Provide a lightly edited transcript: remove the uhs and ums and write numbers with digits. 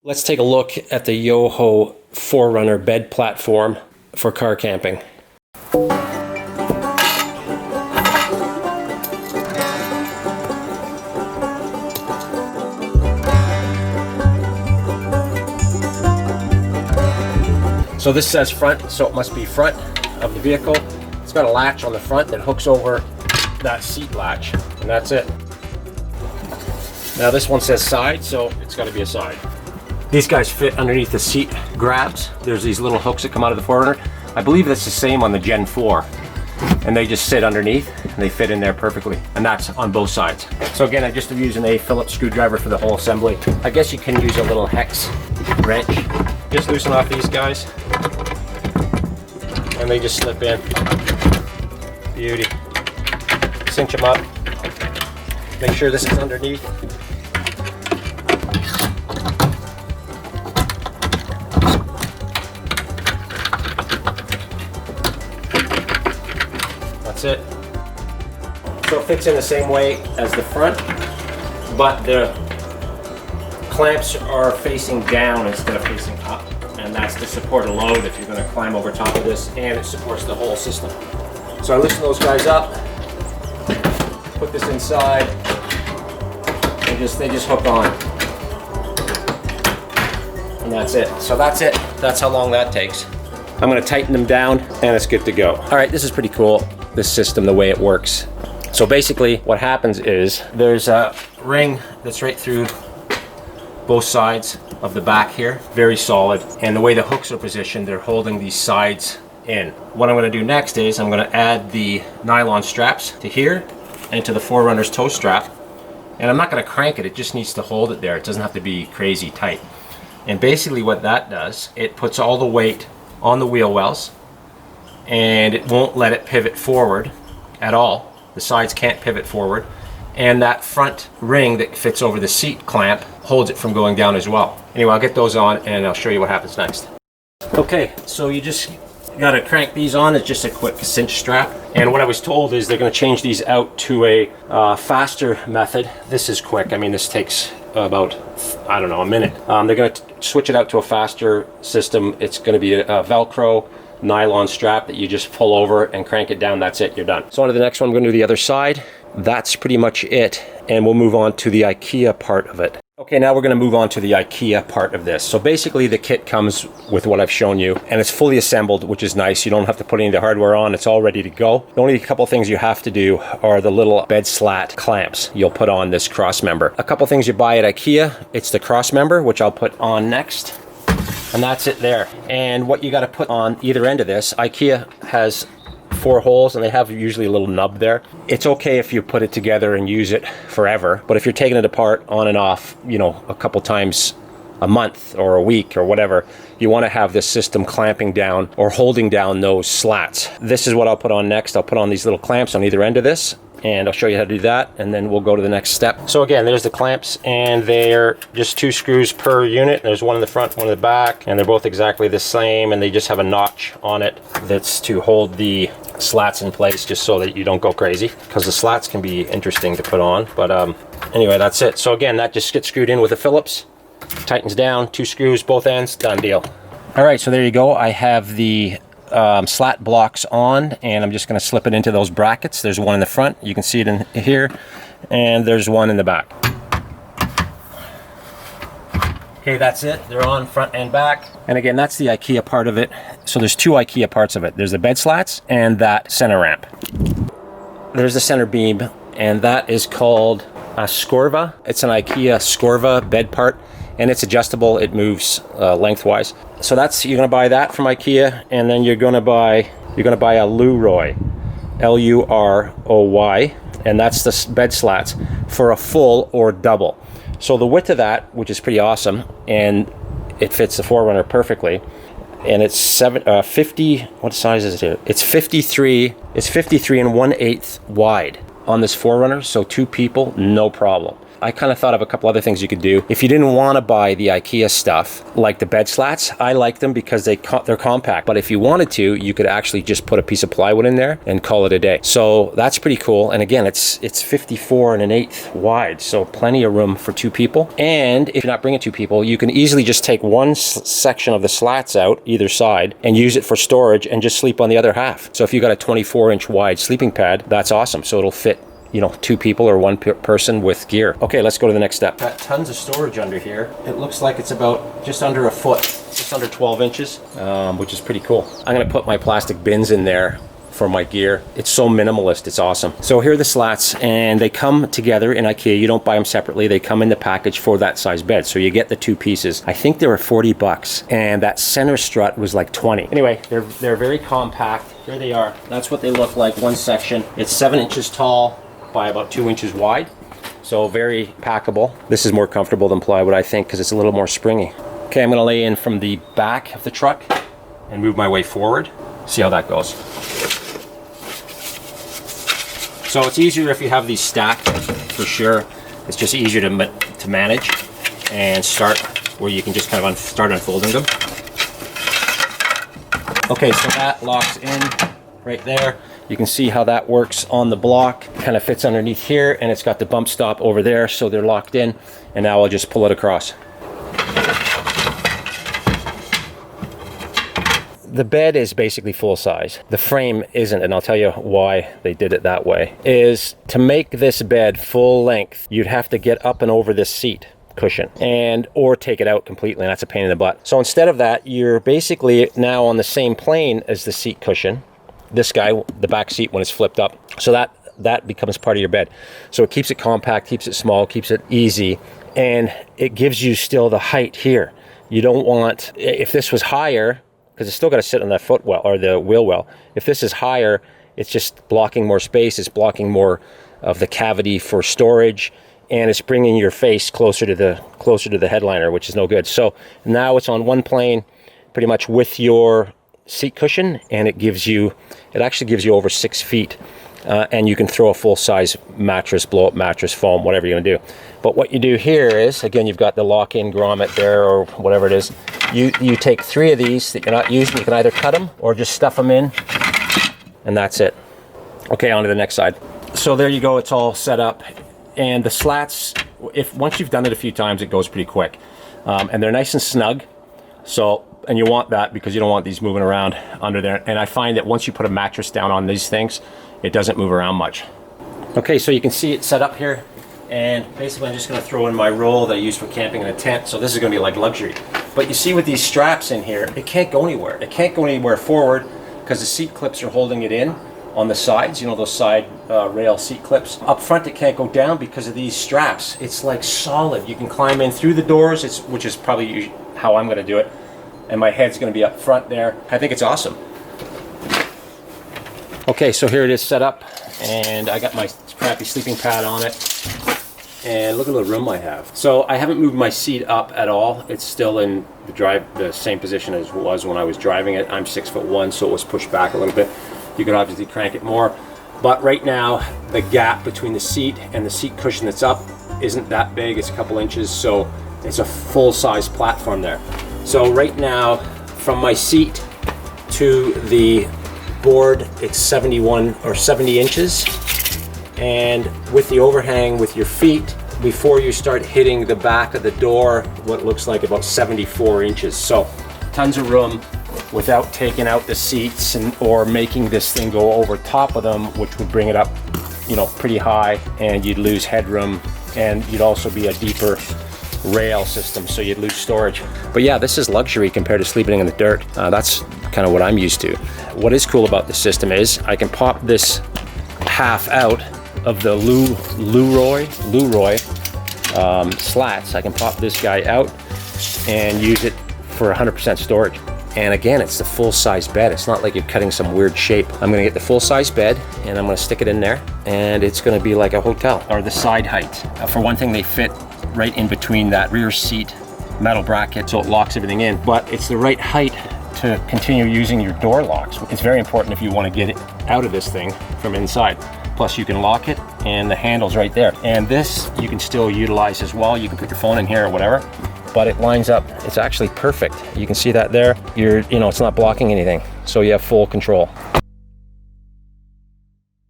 Let's take a look at the YOHO 4Runner bed platform for car camping. So this says front, so it must be front of the vehicle. It's got a latch on the front that hooks over that seat latch, and that's it. Now this one says side, so it's got to be a side. These guys fit underneath the seat grabs. There's these little hooks that come out of the 4Runner. I believe that's the same on the Gen 4. And they just sit underneath and they fit in there perfectly. And that's on both sides. So again, I'm just using a Phillips screwdriver for the whole assembly. I guess you can use a little hex wrench. Just loosen off these guys. And they just slip in. Beauty. Cinch them up. Make sure this is underneath. That's it. So it fits in the same way as the front, but the clamps are facing down instead of facing up, and that's to support a load if you're going to climb over top of this, and it supports the whole system. So I loosen those guys up, put this inside, and they just hook on. And that's it. So that's it. That's how long that takes. I'm going to tighten them down and it's good to go. All right, this is pretty cool, this system, the way it works. So basically what happens is there's a ring that's right through both sides of the back here, very solid. And the way the hooks are positioned, they're holding these sides in. What I'm going to do next is I'm going to add the nylon straps to here and to the 4Runner's toe strap. And I'm not going to crank it, it just needs to hold it there. It doesn't have to be crazy tight. And basically what that does, it puts all the weight on the wheel wells and it won't let it pivot forward at all. The sides can't pivot forward, and that front ring that fits over the seat clamp holds it from going down as well. Anyway, I'll get those on and I'll show you what happens next. Okay, so you just gotta crank these on. It's just a quick cinch strap, and what I was told is they're going to change these out to a faster method. This is quick. I mean, this takes about, I don't know, a minute. They're going to switch it out to a faster system. It's going to be a Velcro nylon strap that you just pull over and crank it down. That's it, you're done. So on to the next one. I'm going to do the other side. That's pretty much it, and we'll move on to the Ikea part of it. Okay, now we're going to move on to the Ikea part of this. So basically the kit comes with what I've shown you, and it's fully assembled, which is nice. You don't have to put any of the hardware on. It's all ready to go. The only couple things you have to do are the little bed slat clamps you'll put on this cross member. A couple things you buy at Ikea, it's the cross member, which I'll put on next. And that's it there. And what you got to put on either end of this, Ikea has 4 holes and they have usually a little nub there. It's okay if you put it together and use it forever, but if you're taking it apart on and off, you know, a couple times a month or a week or whatever, you want to have this system clamping down or holding down those slats. This is what I'll put on next. I'll put on these little clamps on either end of this, and I'll show you how to do that, and then we'll go to the next step. So again, there's the clamps, and they're just 2 screws per unit. There's one in the front, one in the back, and they're both exactly the same, and they just have a notch on it that's to hold the slats in place, just so that you don't go crazy, because the slats can be interesting to put on. But anyway, that's it. So again, that just gets screwed in with a Phillips, tightens down, 2 screws, both ends, done deal. All right, so there you go. I have the slat blocks on, and I'm just going to slip it into those brackets. There's one in the front, you can see it in here, and there's one in the back. Okay, that's it. They're on front and back. And again, that's the Ikea part of it. So there's 2 Ikea parts of it. There's the bed slats and that center ramp. There's the center beam, and that is called a Skorva. It's an Ikea Skorva bed part, and it's adjustable. It moves lengthwise. So that's, you're gonna buy that from Ikea, and then you're gonna buy a Luroy, L-U-R-O-Y, and that's the bed slats for a full or double. So the width of that, which is pretty awesome, and it fits the 4Runner perfectly, and it's 50, what size is it? It's 53 and 1/8 wide on this 4Runner, so 2 people, no problem. I kind of thought of a couple other things you could do. If you didn't want to buy the Ikea stuff, like the bed slats, I like them because they're compact. But if you wanted to, you could actually just put a piece of plywood in there and call it a day. So that's pretty cool. And again, it's 54 1/8 wide, so plenty of room for 2 people. And if you're not bringing 2 people, you can easily just take one section of the slats out either side and use it for storage and just sleep on the other half. So if you got a 24-inch wide sleeping pad, that's awesome. So it'll fit, you know, 2 people or 1 person with gear. Okay, let's go to the next step. Got tons of storage under here. It looks like it's about just under a foot, just under 12 inches, which is pretty cool. I'm gonna put my plastic bins in there for my gear. It's so minimalist, it's awesome. So here are the slats, and they come together in Ikea. You don't buy them separately. They come in the package for that size bed. So you get the 2 pieces. I think they were 40 bucks, and that center strut was like 20. Anyway, they're very compact. Here they are. That's what they look like, one section. It's 7 inches tall by about 2 inches wide. So very packable. This is more comfortable than plywood, I think, because it's a little more springy. Okay, I'm gonna lay in from the back of the truck and move my way forward. See how that goes. So it's easier if you have these stacked, for sure. It's just easier to manage and start where you can just kind of start unfolding them. Okay, so that locks in right there. You can see how that works on the block. Kind of fits underneath here, and it's got the bump stop over there, so they're locked in. And now I'll just pull it across. The bed is basically full size. The frame isn't, and I'll tell you why they did it that way. Is to make this bed full length, you'd have to get up and over this seat cushion or take it out completely, and that's a pain in the butt. So instead of that, you're basically now on the same plane as the seat cushion. This guy, the back seat when it's flipped up. So that becomes part of your bed. So it keeps it compact, keeps it small, keeps it easy, and it gives you still the height here. You don't want, if this was higher, because it's still got to sit on that footwell or the wheel well. If this is higher, it's just blocking more space. It's blocking more of the cavity for storage, and it's bringing your face closer to the headliner, which is no good. So now it's on one plane, pretty much with your seat cushion, and it actually gives you over 6 feet, and you can throw a full-size mattress, blow-up mattress, foam, whatever you're gonna do. But what you do here is, again, you've got the lock-in grommet there or whatever it is. You take 3 of these that you're not using. You can either cut them or just stuff them in, and that's it. Okay, on to the next side. So there you go, it's all set up. And the slats, once you've done it a few times, it goes pretty quick. And they're nice and snug. And you want that because you don't want these moving around under there. And I find that once you put a mattress down on these things, it doesn't move around much. Okay, so you can see it set up here. And basically I'm just gonna throw in my roll that I use for camping in a tent. So this is gonna be like luxury. But you see with these straps in here, it can't go anywhere. It can't go anywhere forward because the seat clips are holding it in on the sides, you know, those side rail seat clips. Up front it can't go down because of these straps. It's like solid. You can climb in through the doors, which is probably how I'm gonna do it. And my head's gonna be up front there. I think it's awesome. Okay, so here it is set up, and I got my crappy sleeping pad on it. And look at the room I have. So I haven't moved my seat up at all. It's still in the same position as it was when I was driving it. I'm 6'1", so it was pushed back a little bit. You could obviously crank it more. But right now, the gap between the seat and the seat cushion that's up isn't that big. It's a couple inches, so it's a full-size platform there. So right now, from my seat to the board, it's 71 or 70 inches. And with the overhang with your feet, before you start hitting the back of the door, what looks like about 74 inches. So tons of room without taking out the seats or making this thing go over top of them, which would bring it up, you know, pretty high, and you'd lose headroom, and you'd also be a deeper rail system, so you'd lose storage. But yeah, this is luxury compared to sleeping in the dirt. That's kind of what I'm used to. What is cool about this system is I can pop this half out of the Leroy slats. I can pop this guy out and use it for 100% storage. And again, it's the full-size bed. It's not like you're cutting some weird shape. I'm gonna get the full-size bed, and I'm gonna stick it in there, and it's gonna be like a hotel. Or the side height. For one thing, they fit right in between that rear seat metal bracket, so it locks everything in. But it's the right height to continue using your door locks. It's very important if you want to get it out of this thing from inside. Plus you can lock it, and the handle's right there. And this you can still utilize as well. You can put your phone in here or whatever, but it lines up. It's actually perfect. You can see that there. You know, it's not blocking anything. So you have full control.